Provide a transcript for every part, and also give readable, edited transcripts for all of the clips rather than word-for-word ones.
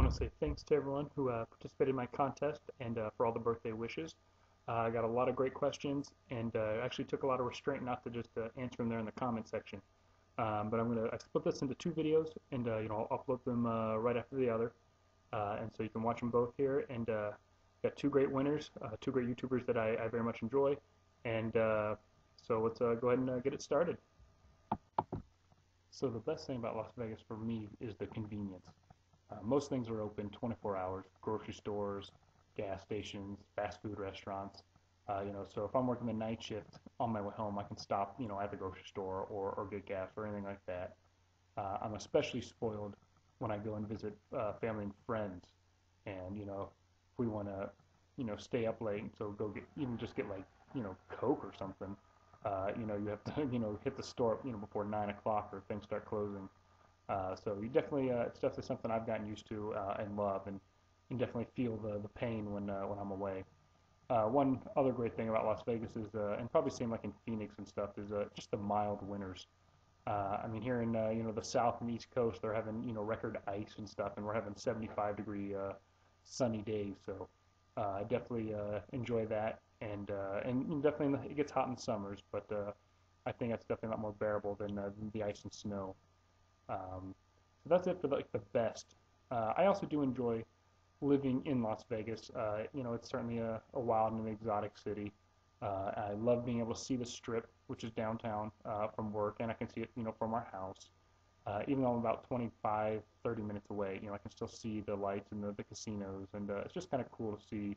want to say thanks to everyone who participated in my contest and for all the birthday wishes. I got a lot of great questions and actually took a lot of restraint not to just answer them there in the comment section. But I split this into two videos and I'll upload them right after the other. And so you can watch them both here. And got two great winners, two great YouTubers that I very much enjoy. And so let's go ahead and get it started. So the best thing about Las Vegas for me is the convenience. Most things are open 24 hours, grocery stores, gas stations, fast food restaurants. So if I'm working the night shift on my way home, I can stop, at the grocery store or get gas or anything like that. I'm especially spoiled when I go and visit family and friends, and if we want to, stay up late, so go get just get like Coke or something. You have to hit the store before 9 o'clock or things start closing. So you definitely, it's definitely something I've gotten used to and love, and you can definitely feel the pain when I'm away. One other great thing about Las Vegas is, and probably same like in Phoenix and stuff, is just the mild winters. I mean, here in the South and East Coast, they're having record ice and stuff, and we're having 75-degree sunny days. So I definitely enjoy that, and definitely it gets hot in summers, but I think that's definitely a lot more bearable than the ice and snow. So that's it for like the best. I also do enjoy living in Las Vegas. It's certainly a wild and exotic city. I love being able to see the Strip, which is downtown, from work, and I can see it, from our house. Even though I'm about 25, 30 minutes away, I can still see the lights and the casinos, and it's just kind of cool to see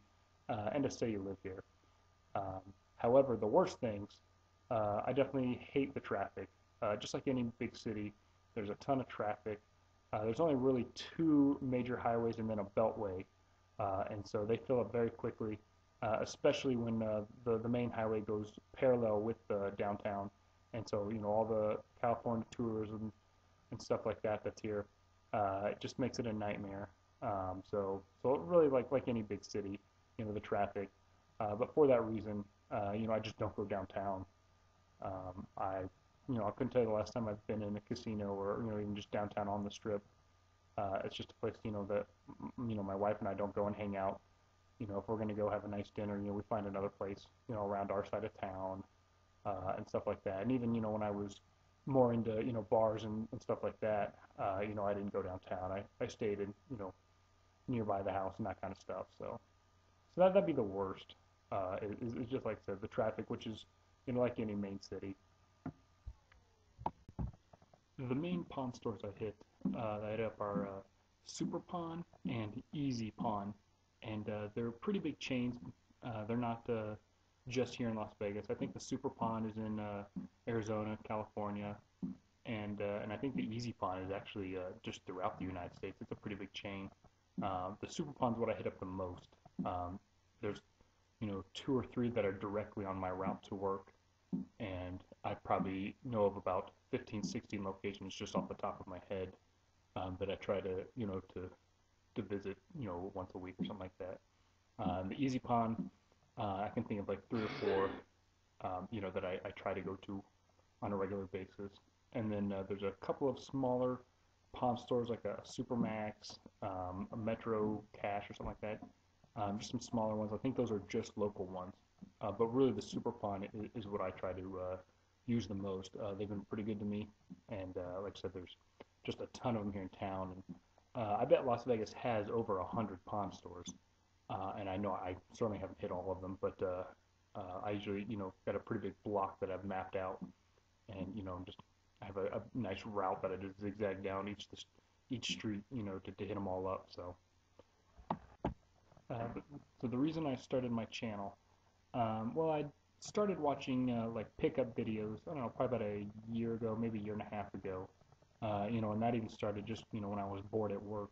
and to say you live here. However, the worst things, I definitely hate the traffic. Just like any big city, there's a ton of traffic. There's only really two major highways and then a beltway, and so they fill up very quickly, especially when the main highway goes parallel with downtown. And so all the California tourism and stuff like that that's here, it just makes it a nightmare. So really like any big city, the traffic. But for that reason, I just don't go downtown. I couldn't tell you the last time I've been in a casino or even just downtown on the Strip. It's just a place that my wife and I don't go and hang out. If we're going to go have a nice dinner, we find another place around our side of town, and stuff like that. And even when I was more into bars and stuff like that, I didn't go downtown. I stayed in nearby the house and that kind of stuff. So that'd be the worst. Is just like I said, the traffic, which is like any main city. The main pawn stores that I hit up are Super Pawn and Easy Pawn, and they're pretty big chains. They're not just here in Las Vegas. I think the Super Pawn is in Arizona, California, and I think the Easy Pawn is actually just throughout the United States. It's a pretty big chain. The Super Pawn is what I hit up the most. There's two or three that are directly on my route to work, and I probably know of about 15, 16 locations just off the top of my head that I try to, to visit, once a week or something like that. The Easy Pawn, I can think of like three or four, that I try to go to on a regular basis. And then there's a couple of smaller pawn stores like a Supermax, a Metro Cash or something like that. Just some smaller ones. I think those are just local ones. But really the Super Pawn is what I try to use the most. They've been pretty good to me, and like I said, there's just a ton of them here in town. And I bet Las Vegas has over 100 pawn stores, and I know I certainly haven't hit all of them, but I usually got a pretty big block that I've mapped out, and just I have a nice route that I just zigzag down each street, to hit them all up. So the reason I started my channel, well, I started watching like pickup videos, I don't know, probably about a year ago, maybe a year and a half ago. And that even started just, when I was bored at work.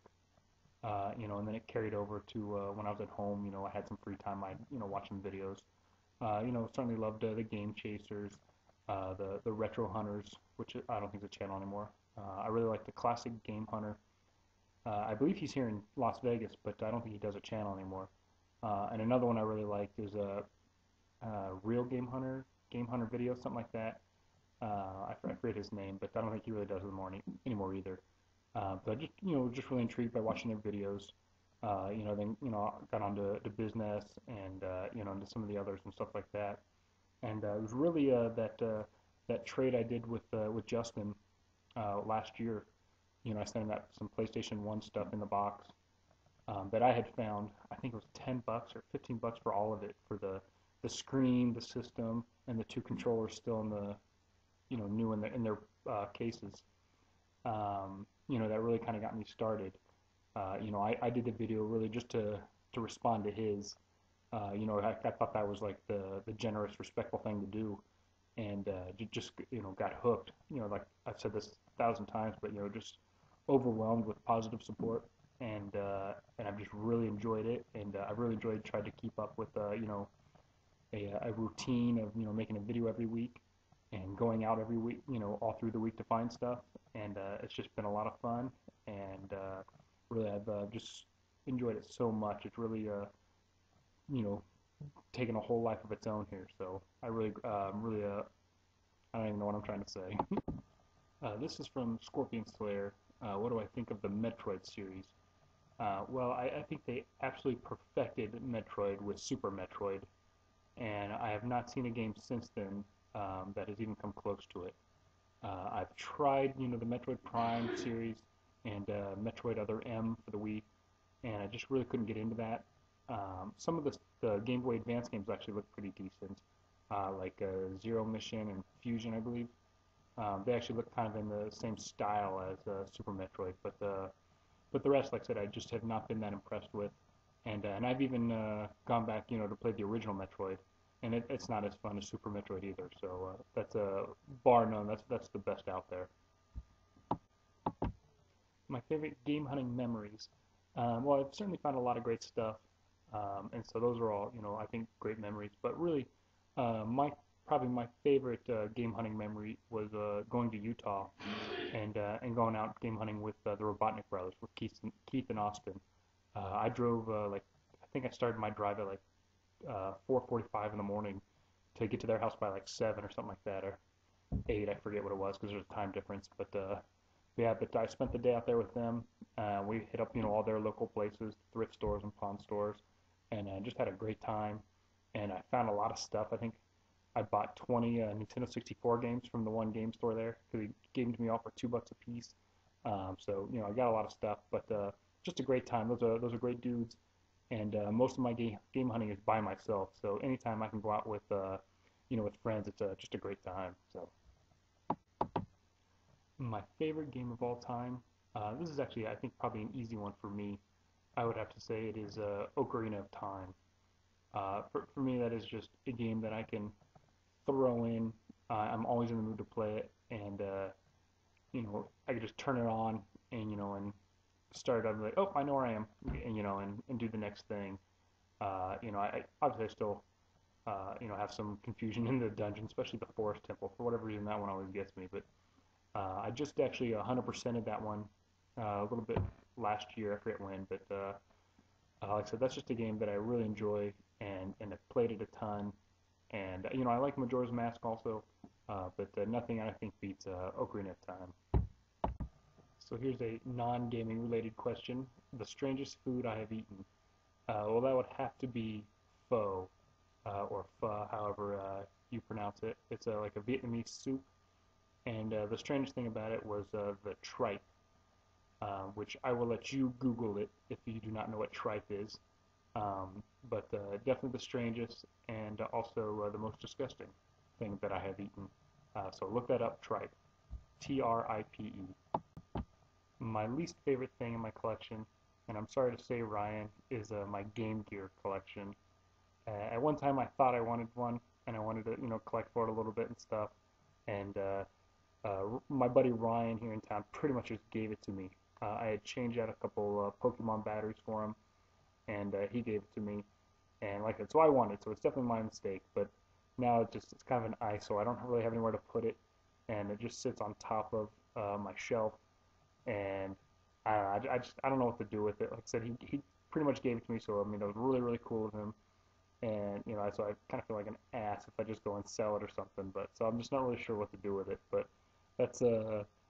And then it carried over to when I was at home, I had some free time, I, watch some videos. Certainly loved the Game Chasers, the Retro Hunters, which I don't think is a channel anymore. I really like the Classic Game Hunter. I believe he's here in Las Vegas, but I don't think he does a channel anymore. And another one I really liked is Real Game Hunter video, something like that. I forget his name, but I don't think he really does them anymore either. But I just just really intrigued by watching their videos. Then got onto the business and into some of the others and stuff like that. And it was really that trade I did with Justin last year. I sent him some PlayStation 1 stuff in the box that I had found. I think it was $10 or $15 for all of it, for the screen, the system, and the two controllers still in the new in their cases. That really kind of got me started. I did the video really just to respond to his. I thought that was like the generous, respectful thing to do, and just got hooked. Like I've said this 1,000 times, but just overwhelmed with positive support, and I've just really enjoyed it, and I've really enjoyed trying to keep up with a routine of making a video every week and going out every week, all through the week to find stuff, and it's just been a lot of fun, and really I've just enjoyed it so much. It's really you know taken a whole life of its own here. So I don't even know what I'm trying to say. This is from Scorpion Slayer. What do I think of the Metroid series? Well, I think they absolutely perfected Metroid with Super Metroid, and I have not seen a game since then that has even come close to it. I've tried, the Metroid Prime series and Metroid Other M for the Wii, and I just really couldn't get into that. Some of the Game Boy Advance games actually look pretty decent, like Zero Mission and Fusion, I believe. They actually look kind of in the same style as Super Metroid, but the rest, like I said, I just have not been that impressed with. And I've even gone back, to play the original Metroid, and it's not as fun as Super Metroid either. So that's a bar none. That's the best out there. My favorite game hunting memories. Well, I've certainly found a lot of great stuff, and so those are all, I think great memories. But really, my probably my favorite game hunting memory was going to Utah and going out game hunting with the Robotnik brothers, with Keith and Austin. I drove like I think I started my drive at like 4:45 in the morning to get to their house by like 7 or something like that, or 8. I forget what it was because there's a time difference. But yeah, but I spent the day out there with them. We hit up all their local places, thrift stores and pawn stores, and just had a great time. And I found a lot of stuff. I think I bought 20 Nintendo 64 games from the one game store there because he gave them to me all for $2 a piece. So I got a lot of stuff, but just a great time. Those are great dudes, and most of my game hunting is by myself. So anytime I can go out with with friends, it's just a great time. So my favorite game of all time. This is actually, I think, probably an easy one for me. I would have to say it is Ocarina of Time. For me, that is just a game that I can throw in. I'm always in the mood to play it, and I can just turn it on and start. I'm like, oh, I know where I am, and do the next thing. I obviously I still have some confusion in the dungeon, especially the Forest Temple. For whatever reason, that one always gets me. But I just actually 100%ed that one a little bit last year. I forget when, but like I said, that's just a game that I really enjoy and I've played it a ton. And I like Majora's Mask also, but nothing I think beats Ocarina of Time. So here's a non-gaming related question: the strangest food I have eaten. Well, that would have to be pho, or pho, however you pronounce it. It's like a Vietnamese soup, and the strangest thing about it was the tripe, which I will let you Google it if you do not know what tripe is. But definitely the strangest and also the most disgusting thing that I have eaten. So look that up, tripe. Tripe. My least favorite thing in my collection, and I'm sorry to say, Ryan, is my Game Gear collection. At one time I thought I wanted one, and I wanted to, collect for it a little bit and stuff. And my buddy Ryan here in town pretty much just gave it to me. I had changed out a couple Pokemon batteries for him, and he gave it to me. And like it, so I want it, so it's definitely my mistake. But now it's kind of an eyesore. I don't really have anywhere to put it, and it just sits on top of my shelf. And I don't know what to do with it. Like I said, he pretty much gave it to me, so I mean, it was really really cool of him. And so I kind of feel like an ass if I just go and sell it or something. But so I'm just not really sure what to do with it. But that's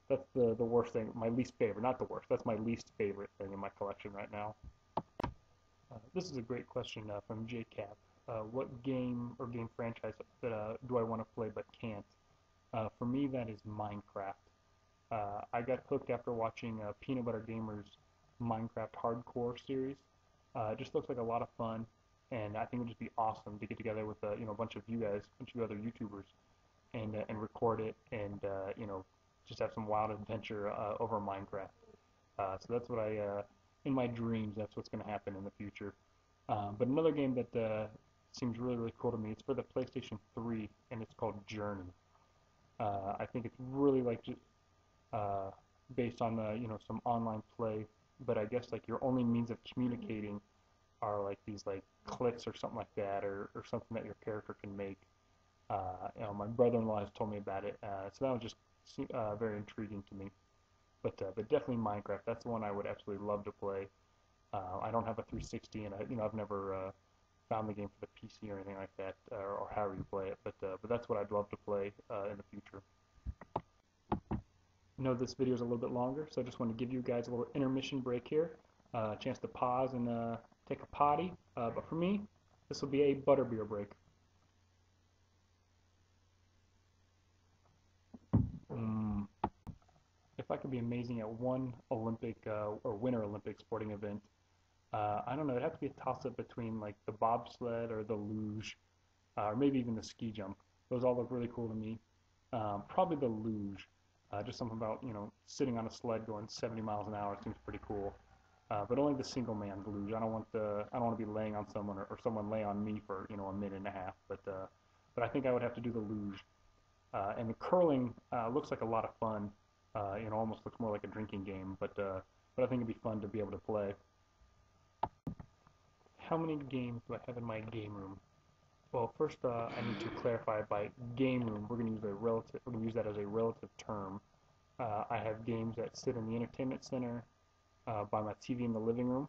that's the worst thing, my least favorite, not the worst. That's my least favorite thing in my collection right now. This is a great question from JCap. What game or game franchise that do I want to play but can't? For me, that is Minecraft. I got hooked after watching Peanut Butter Gamer's Minecraft Hardcore series. It just looks like a lot of fun, and I think it would just be awesome to get together with a bunch of you guys, a bunch of other YouTubers, and record it, and just have some wild adventure over Minecraft. So that's what in my dreams, that's what's going to happen in the future. But another game that seems really, really cool to me, it's for the PlayStation 3, and it's called Journey. I think it's really like just based on some online play, but I guess like your only means of communicating are like these like clicks or something like that, or something that your character can make. My brother-in-law has told me about it, so that was just very intriguing to me. But definitely Minecraft. That's the one I would absolutely love to play. I don't have a 360, and I've never found the game for the PC or anything like that, or however you play it. But that's what I'd love to play in the future. I know this video is a little bit longer, so I just want to give you guys a little intermission break here, a chance to pause and take a potty. But for me, this will be a butterbeer break. If I could be amazing at one Olympic or Winter Olympic sporting event, I don't know. It'd have to be a toss-up between like the bobsled or the luge, or maybe even the ski jump. Those all look really cool to me. Probably the luge. Just something about sitting on a sled going 70 miles an hour seems pretty cool. But only the single man luge. I don't want to be laying on someone or someone lay on me for a minute and a half. But I think I would have to do the luge. And the curling looks like a lot of fun. Almost looks more like a drinking game. But I think it'd be fun to be able to play. How many games do I have in my game room? Well, first I need to clarify by game room. We're going to use that as a relative term. I have games that sit in the entertainment center by my TV in the living room,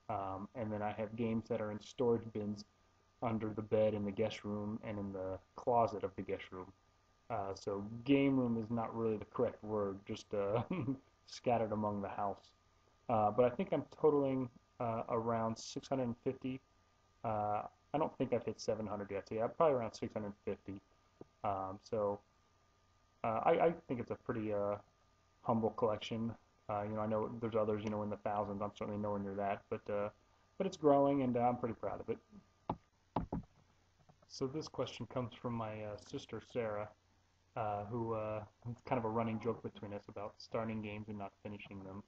and then I have games that are in storage bins under the bed in the guest room and in the closet of the guest room. So game room is not really the correct word, just scattered among the house. But I think I'm totaling around 650. I don't think I've hit 700 yet, so yeah, probably around 650. I think it's a pretty humble collection. I know there's others, in the thousands. I'm certainly nowhere near that, but it's growing, and I'm pretty proud of it. So this question comes from my sister Sarah, who it's kind of a running joke between us about starting games and not finishing them.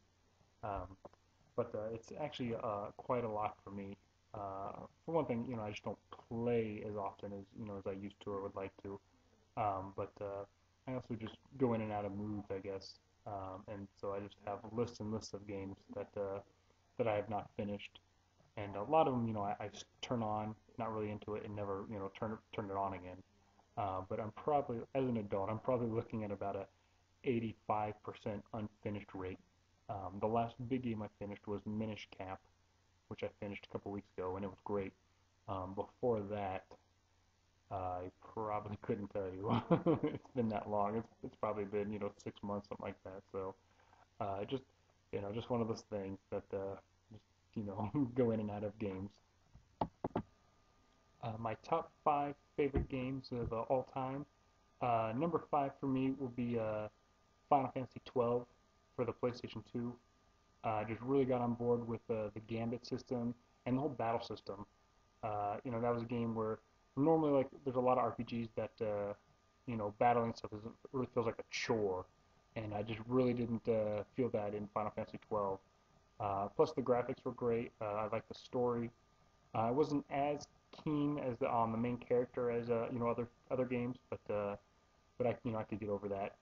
But it's actually quite a lot for me. For one thing, I just don't play as often as I used to or would like to. But I also just go in and out of moods, I guess. And so I just have lists and lists of games that I have not finished. And a lot of them, I just turn on, not really into it, and never, turn it on again. But I'm probably, as an adult, I'm probably looking at about a 85% unfinished rate. The last big game I finished was Minish Cap, which I finished a couple weeks ago, and it was great. Before that, I probably couldn't tell you. It's been that long. It's probably been 6 months, something like that. So just one of those things that just go in and out of games. My top 5 favorite games of all time. Number 5 for me will be Final Fantasy 12 for the PlayStation 2. I just really got on board with the Gambit system and the whole battle system. That was a game where normally, like, there's a lot of RPGs that battling stuff really feels like a chore, and I just really didn't feel that in Final Fantasy 12. Plus the graphics were great. I liked the story. I wasn't as keen as on the main character as other games, but I could get over that.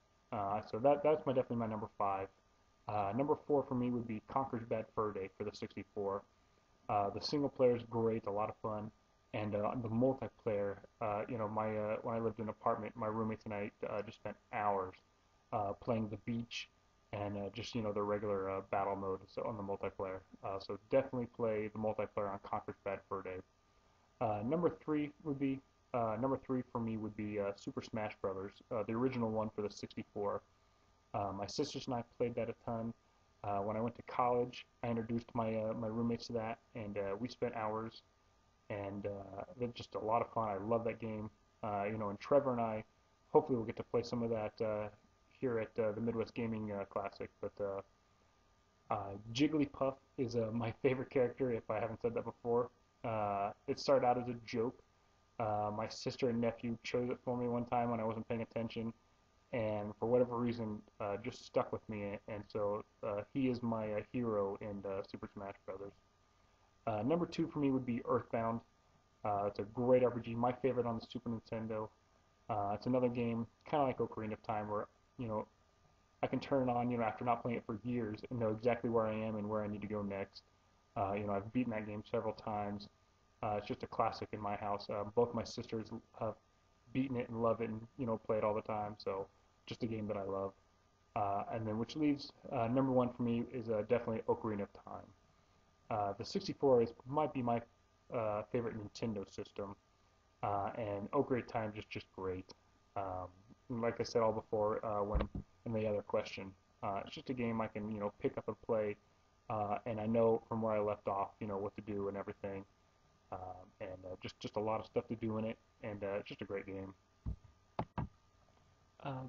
So that's definitely my number 5. Number 4 for me would be Conker's Bad Fur Day for the 64. The single player is great, a lot of fun, and the multiplayer. When I lived in an apartment, my roommates and I just spent hours playing the beach and just the regular battle mode on the multiplayer. So definitely play the multiplayer on Conker's Bad Fur Day. Number 3 for me would be Super Smash Brothers, the original one for the 64. My sisters and I played that a ton. When I went to college, I introduced my roommates to that, and we spent hours, and it's just a lot of fun. I love that game. And Trevor and I, hopefully, we'll get to play some of that here at the Midwest Gaming Classic. But Jigglypuff is my favorite character, if I haven't said that before. It started out as a joke. My sister and nephew chose it for me one time when I wasn't paying attention, and for whatever reason, just stuck with me. And so he is my hero in Super Smash Brothers. Number 2 for me would be Earthbound. It's a great RPG, my favorite on the Super Nintendo. It's another game, kind of like Ocarina of Time, where I can turn it on, after not playing it for years, and know exactly where I am and where I need to go next. I've beaten that game several times. It's just a classic in my house. Both my sisters have beaten it and love it, and play it all the time. So just a game that I love. And then which leaves number 1 for me is definitely Ocarina of Time. The 64 might be my favorite Nintendo system, and Ocarina of Time is just great. Like I said all before, when in the other question, it's just a game I can pick up and play, and I know from where I left off what to do and everything, and just a lot of stuff to do in it, and it's just a great game.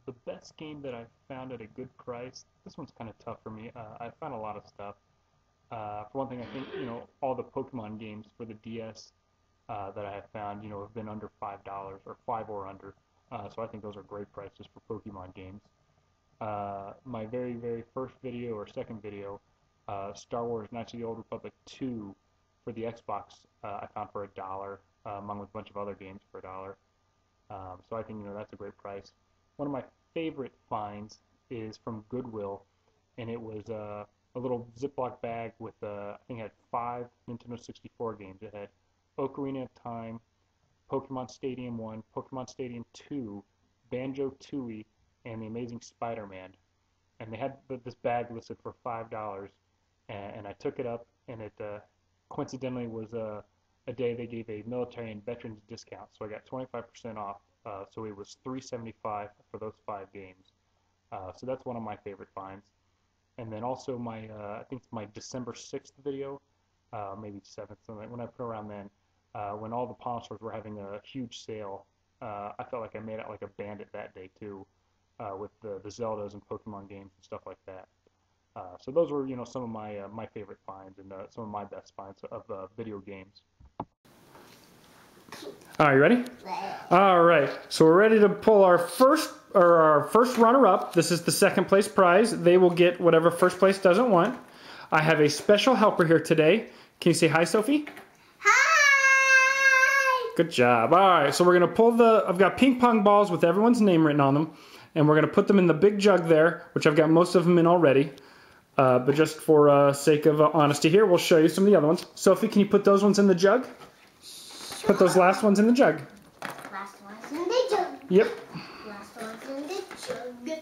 The best game that I've found at a good price, this one's kind of tough for me. I found a lot of stuff. For one thing, I think all the Pokemon games for the DS that I have found have been under $5 or 5 or under. So I think those are great prices for Pokemon games. My very, very first video or second video, Star Wars Knights of the Old Republic 2 for the Xbox, I found for $1, among with a bunch of other games for $1. So I think that's a great price. One of my favorite finds is from Goodwill, and it was a little Ziploc bag with I think it had 5 Nintendo 64 games. It had Ocarina of Time, Pokemon Stadium 1, Pokemon Stadium 2, Banjo-Tooie, and The Amazing Spider-Man. And they had this bag listed for $5, and I took it up, and it coincidentally was a day they gave a military and veterans discount, so I got 25% off. So it was $3.75 for those 5 games. So that's one of my favorite finds. And then also my, I think it's my December 6th video, maybe 7th, when I put around then, when all the pawn stores were having a huge sale. I felt like I made out like a bandit that day too, with the Zeldas and Pokemon games and stuff like that. So those were some of my favorite finds and some of my best finds of video games. All right, you ready? All right, so we're ready to pull our first runner-up. This is the second place prize. They will get whatever first place doesn't want. I have a special helper here today. Can you say hi, Sophie? Hi! Good job. All right, so we're gonna pull I've got ping pong balls with everyone's name written on them, and we're gonna put them in the big jug there, which I've got most of them in already. But just for sake of honesty here, we'll show you some of the other ones. Sophie, can you put those ones in the jug? Put those last ones in the jug. Last one's in the jug. Yep. Last one's in the jug.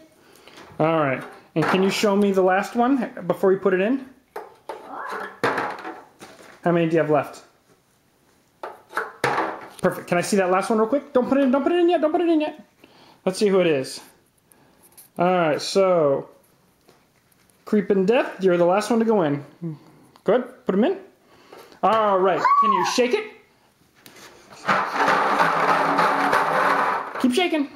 All right. And can you show me the last one before you put it in? Sure. How many do you have left? Perfect. Can I see that last one real quick? Don't put it in. Don't put it in yet. Don't put it in yet. Let's see who it is. All right. So, Creepin' Death, you're the last one to go in. Good. Put them in. All right. Can you shake it? Keep shaking.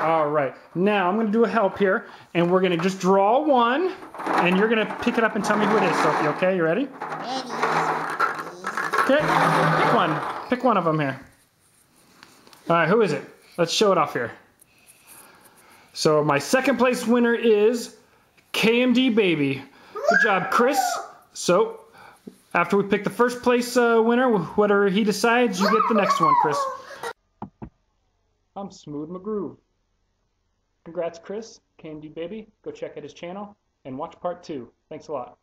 All right. Now I'm going to do a help here, and we're going to just draw one, and you're going to pick it up and tell me who it is, Sophie. Okay, you ready? Ready. Okay. Pick one. Pick one of them here. All right. Who is it? Let's show it off here. So my second place winner is KMD Baby. Good job, Chris. So after we pick the first place winner, whatever he decides, you get the next one, Chris. I'm Smooth McGroove. Congrats, Chris. KMD Baby. Go check out his channel and watch part 2. Thanks a lot.